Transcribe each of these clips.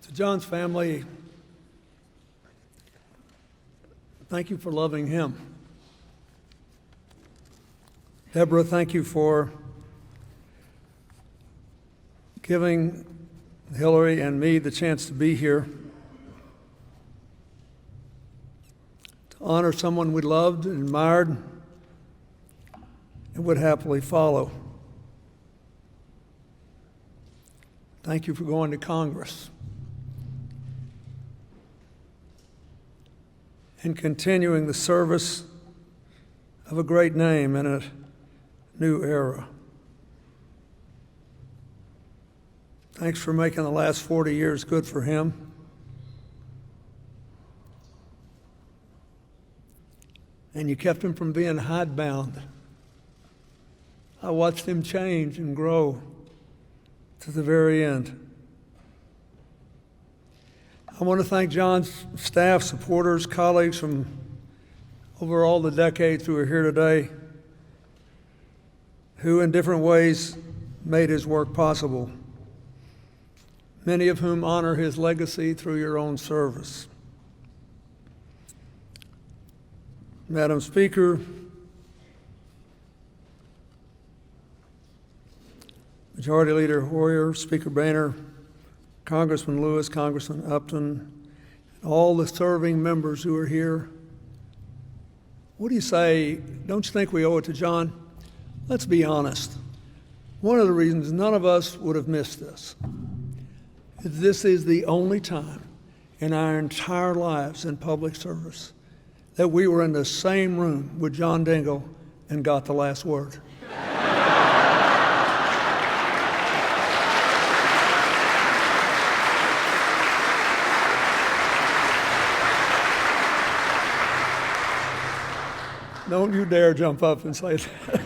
To John's family, thank you for loving him. Deborah, thank you for giving Hillary and me the chance to be here, to honor someone we loved and admired and would happily follow. Thank you for going to Congress and continuing the service of a great name in a new era. Thanks for making the last 40 years good for him. And you kept him from being hidebound. I watched him change and grow to the very end. I want to thank John's staff, supporters, colleagues from over all the decades who are here today, who in different ways made his work possible, many of whom honor his legacy through your own service. Madam Speaker, Majority Leader Hoyer, Speaker Boehner, Congressman Lewis, Congressman Upton, and all the serving members who are here, what do you say? Don't you think we owe it to John? Let's be honest. One of the reasons none of us would have missed this is this is the only time in our entire lives in public service that we were in the same room with John Dingell and got the last word. Don't you dare jump up and say that.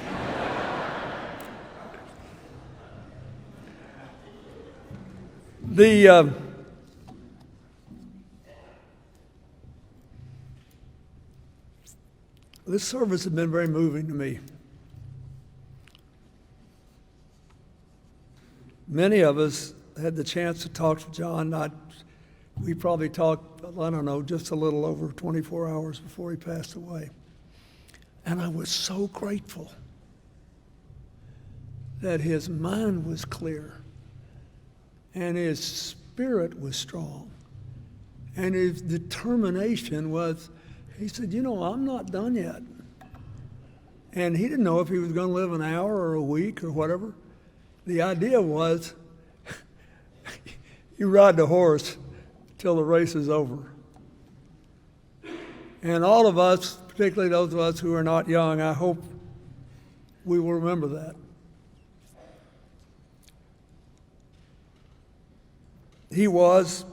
This service has been very moving to me. Many of us had the chance to talk to John. We probably talked, I don't know, just a little over 24 hours before he passed away. And I was so grateful that his mind was clear and his spirit was strong and his determination was, he said, you know, I'm not done yet. And he didn't know if he was going to live an hour or a week or whatever. The idea was you ride the horse till the race is over. And all of us, particularly those of us who are not young, I hope we will remember that. He was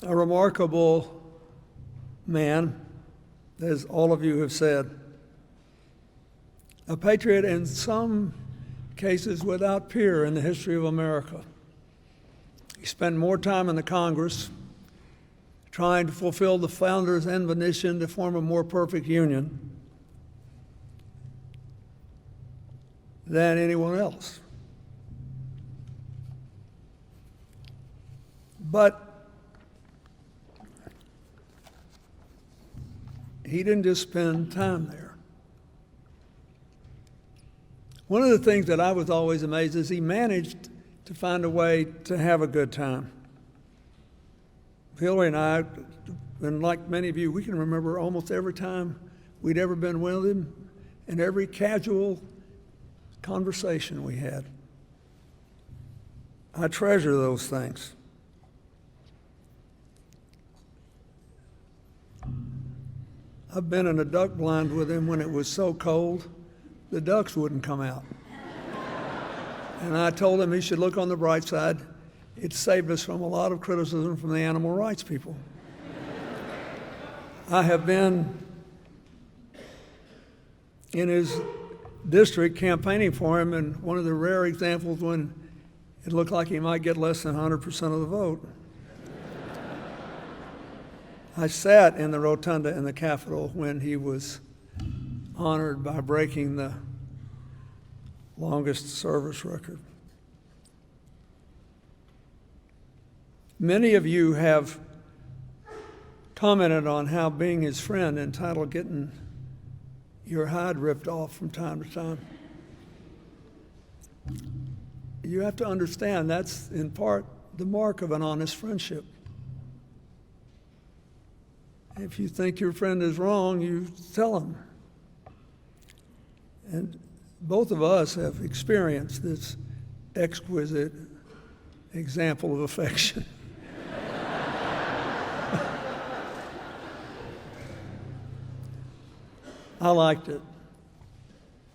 a remarkable man, as all of you have said. A patriot in some cases without peer in the history of America. He spent more time in the Congress trying to fulfill the founders' admonition to form a more perfect union than anyone else. But he didn't just spend time there. One of the things that I was always amazed is he managed to find a way to have a good time. Hillary and I, and like many of you, we can remember almost every time we'd ever been with him and every casual conversation we had. I treasure those things. I've been in a duck blind with him when it was so cold, the ducks wouldn't come out. And I told him he should look on the bright side. It saved us from a lot of criticism from the animal rights people. I have been in his district campaigning for him, and one of the rare examples when it looked like he might get less than 100% of the vote. I sat in the rotunda in the Capitol when he was honored by breaking the longest service record. Many of you have commented on how being his friend entitled getting your hide ripped off from time to time. You have to understand that's in part the mark of an honest friendship. If you think your friend is wrong, you tell him. And both of us have experienced this exquisite example of affection. I liked it.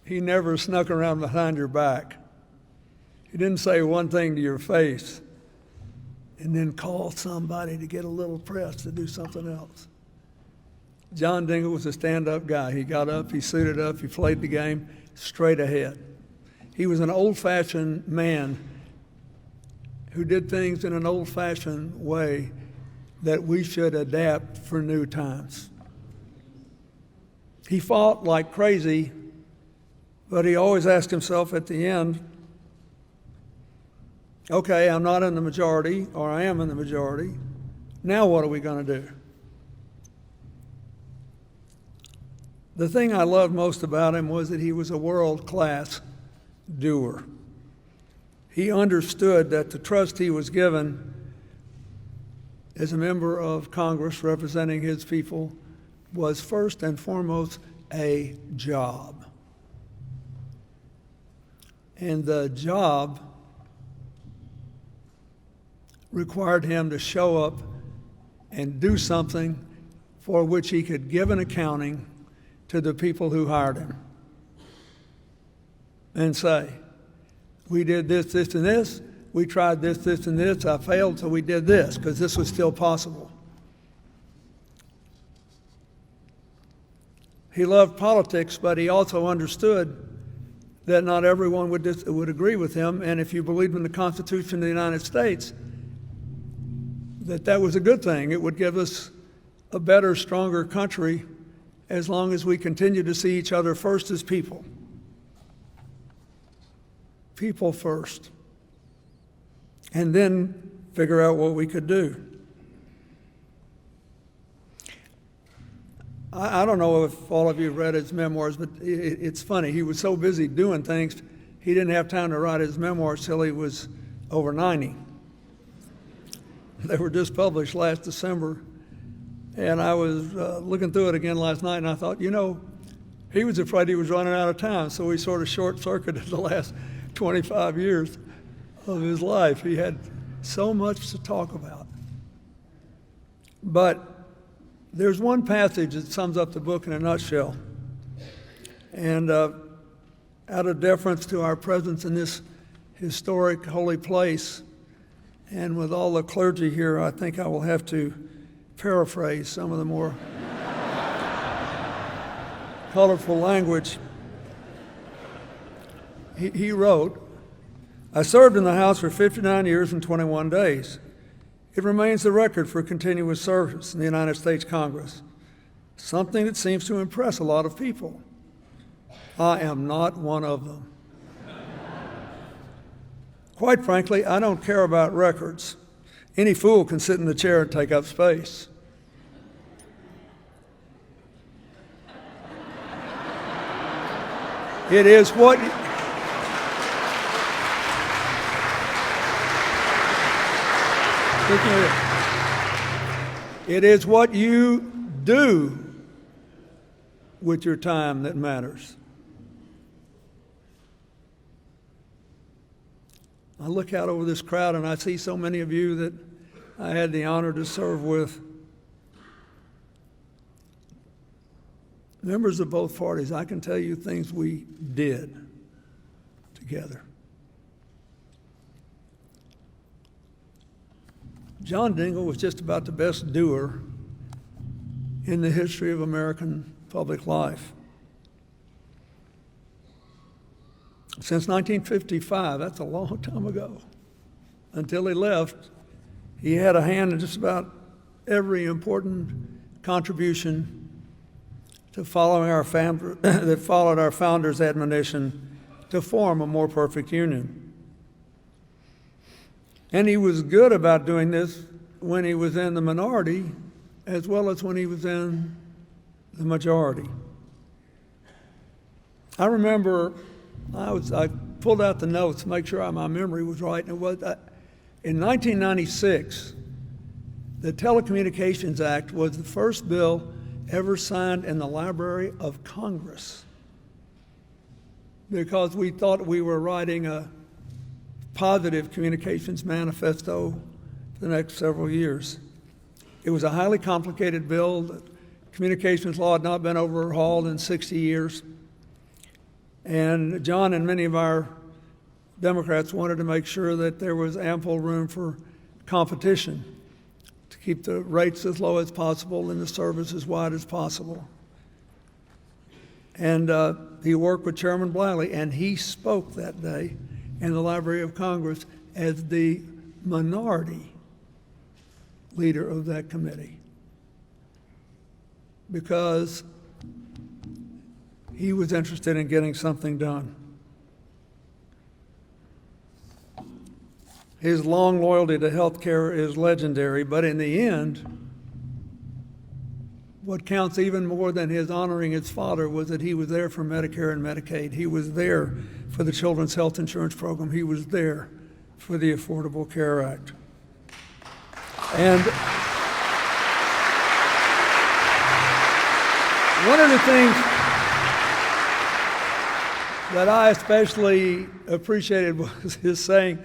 He never snuck around behind your back. He didn't say one thing to your face and then call somebody to get a little press to do something else. John Dingell was a stand-up guy. He got up, he suited up, he played the game straight ahead. He was an old-fashioned man who did things in an old-fashioned way that we should adapt for new times. He fought like crazy, but he always asked himself at the end, okay, I'm not in the majority, or I am in the majority. Now what are we going to do? The thing I loved most about him was that he was a world-class doer. He understood that the trust he was given as a member of Congress representing his people was first and foremost a job. And the job required him to show up and do something for which he could give an accounting to the people who hired him and say, we did this, this, and this. We tried this, this, and this. I failed, so we did this because this was still possible. He loved politics, but he also understood that not everyone would agree with him, and if you believed in the Constitution of the United States, that was a good thing. It would give us a better, stronger country as long as we continue to see each other first as people. People first. And then figure out what we could do. I don't know if all of you read his memoirs, but it's funny. He was so busy doing things, he didn't have time to write his memoirs till he was over 90. They were just published last December. And I was looking through it again last night, and I thought, he was afraid he was running out of time, so he sort of short-circuited the last 25 years of his life. He had so much to talk about. But there's one passage that sums up the book in a nutshell. And out of deference to our presence in this historic holy place, and with all the clergy here, I think I will have to paraphrase some of the more colorful language. He wrote, I served in the House for 59 years and 21 days. It remains the record for continuous service in the United States Congress, something that seems to impress a lot of people. I am not one of them. Quite frankly, I don't care about records. Any fool can sit in the chair and take up space. It is what you do with your time that matters. I look out over this crowd and I see so many of you that I had the honor to serve with. Members of both parties, I can tell you things we did together. John Dingell was just about the best doer in the history of American public life. Since 1955, that's a long time ago, until he left, he had a hand in just about every important contribution to following that followed our founders' admonition to form a more perfect union. And he was good about doing this when he was in the minority as well as when he was in the majority. I remember I pulled out the notes to make sure my memory was right. And it was in 1996, the Telecommunications Act was the first bill ever signed in the Library of Congress, because we thought we were writing a positive communications manifesto for the next several years. It was a highly complicated bill. The communications law had not been overhauled in 60 years. And John and many of our Democrats wanted to make sure that there was ample room for competition to keep the rates as low as possible and the service as wide as possible. And he worked with Chairman Bliley, and he spoke that day in the Library of Congress as the minority leader of that committee, because he was interested in getting something done. His long loyalty to health care is legendary, but in the end, what counts even more than his honoring his father was that he was there for Medicare and Medicaid. He was there for the Children's Health Insurance Program. He was there for the Affordable Care Act. And one of the things that I especially appreciated was his saying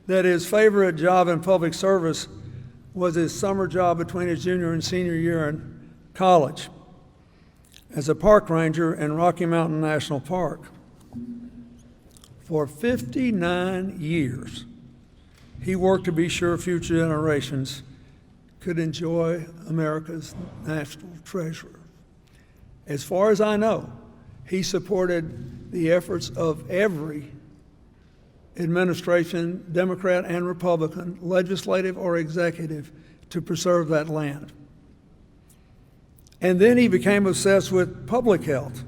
that his favorite job in public service was his summer job between his junior and senior year in college as a park ranger in Rocky Mountain National Park. For 59 years, he worked to be sure future generations could enjoy America's national treasure. As far as I know, he supported the efforts of every administration, Democrat and Republican, legislative or executive, to preserve that land. And then he became obsessed with public health.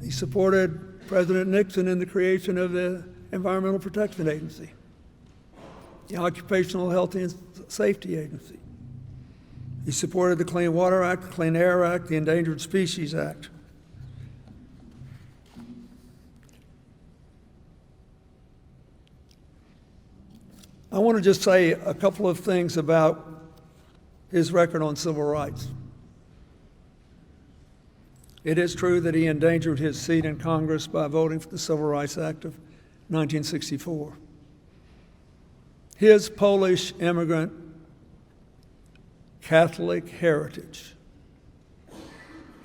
He supported President Nixon in the creation of the Environmental Protection Agency, the Occupational Health and Safety Agency. He supported the Clean Water Act, the Clean Air Act, the Endangered Species Act. I want to just say a couple of things about his record on civil rights. It is true that he endangered his seat in Congress by voting for the Civil Rights Act of 1964. His Polish immigrant Catholic heritage,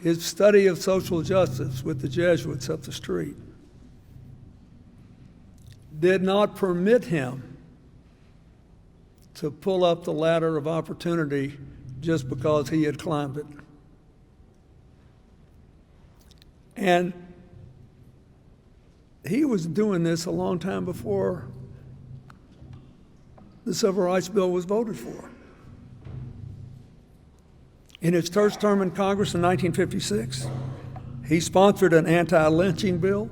his study of social justice with the Jesuits up the street, did not permit him to pull up the ladder of opportunity just because he had climbed it. And he was doing this a long time before the Civil Rights Bill was voted for. In his first term in Congress in 1956, he sponsored an anti-lynching bill,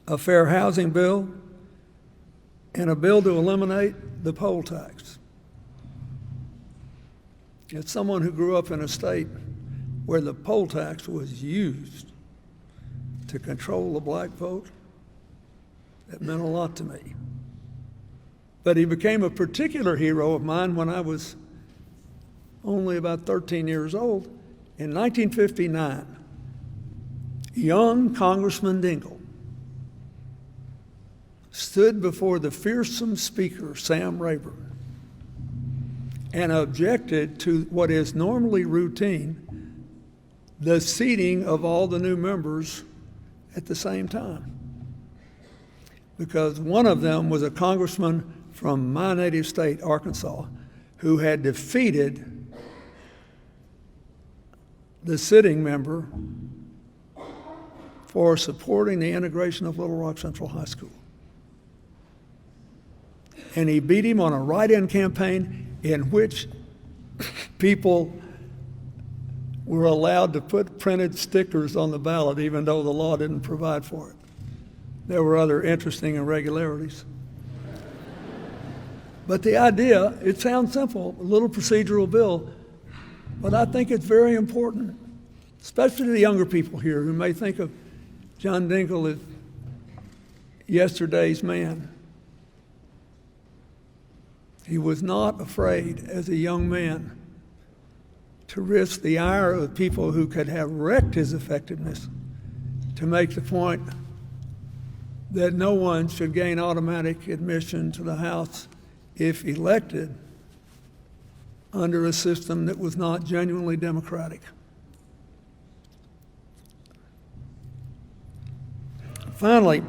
a fair housing bill, and a bill to eliminate the poll tax. As someone who grew up in a state where the poll tax was used to control the black vote, that meant a lot to me. But he became a particular hero of mine when I was only about 13 years old. In 1959, young Congressman Dingell stood before the fearsome speaker, Sam Rayburn, and objected to what is normally routine, the seating of all the new members at the same time. Because one of them was a congressman from my native state, Arkansas, who had defeated the sitting member for supporting the integration of Little Rock Central High School. And he beat him on a write-in campaign in which people were allowed to put printed stickers on the ballot even though the law didn't provide for it. there were other interesting irregularities. But the idea, it sounds simple, a little procedural bill, but I think it's very important, especially to the younger people here who may think of John Dingell as yesterday's man. He was not afraid as a young man to risk the ire of people who could have wrecked his effectiveness to make the point that no one should gain automatic admission to the House if elected under a system that was not genuinely democratic. Finally,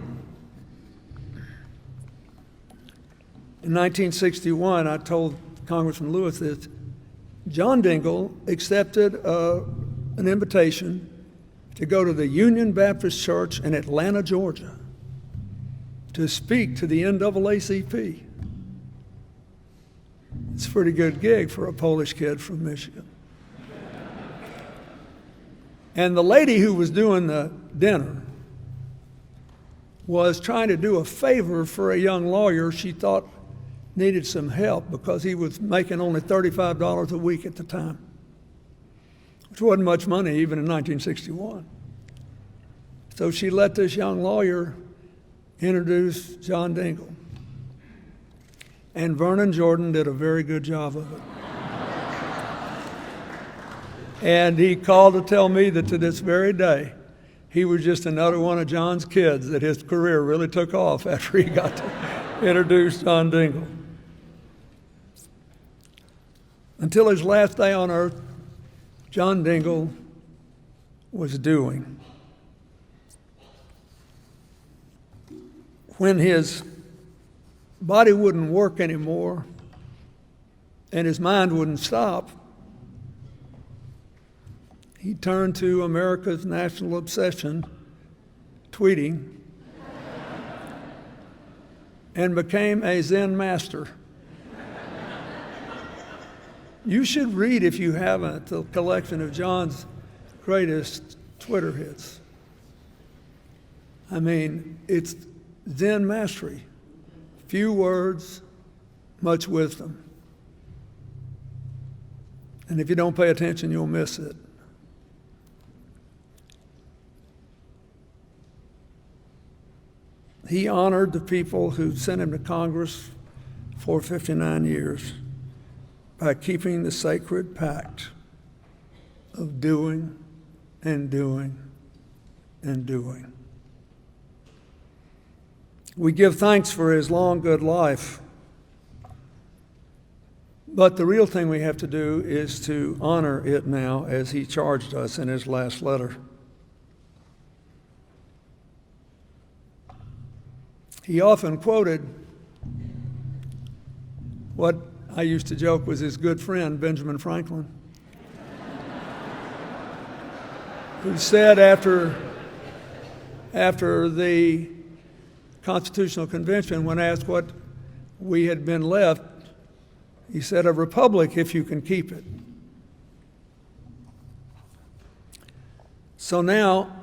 in 1961, I told Congressman Lewis that John Dingell accepted an invitation to go to the Union Baptist Church in Atlanta, Georgia, to speak to the NAACP. It's a pretty good gig for a Polish kid from Michigan. And the lady who was doing the dinner was trying to do a favor for a young lawyer she thought needed some help because he was making only $35 a week at the time, which wasn't much money even in 1961. So she let this young lawyer introduce John Dingell. And Vernon Jordan did a very good job of it. And he called to tell me that to this very day, he was just another one of John's kids, that his career really took off after he got to introduce John Dingell. Until his last day on earth, John Dingell was doing. When his body wouldn't work anymore and his mind wouldn't stop, he turned to America's national obsession, tweeting, and became a Zen master. You should read, if you haven't, the collection of John's greatest Twitter hits. I mean, it's Zen mastery. Few words, much wisdom. And if you don't pay attention, you'll miss it. He honored the people who sent him to Congress for 59 years by keeping the sacred pact of doing and doing and doing. We give thanks for his long, good life, but the real thing we have to do is to honor it now as he charged us in his last letter. He often quoted what I used to joke was his good friend, Benjamin Franklin, who said after the Constitutional Convention, when asked what we had been left, he said, "A republic if you can keep it." So now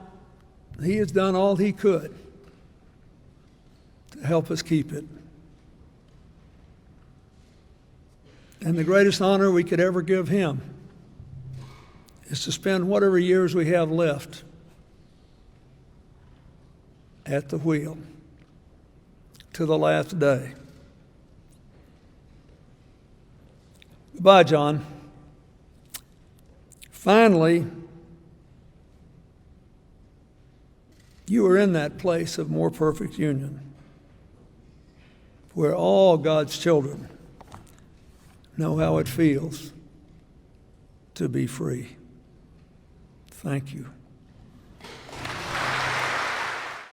he has done all he could to help us keep it. And the greatest honor we could ever give him is to spend whatever years we have left at the wheel to the last day. Goodbye, John. Finally, you are in that place of more perfect union where all God's children know how it feels to be free. Thank you.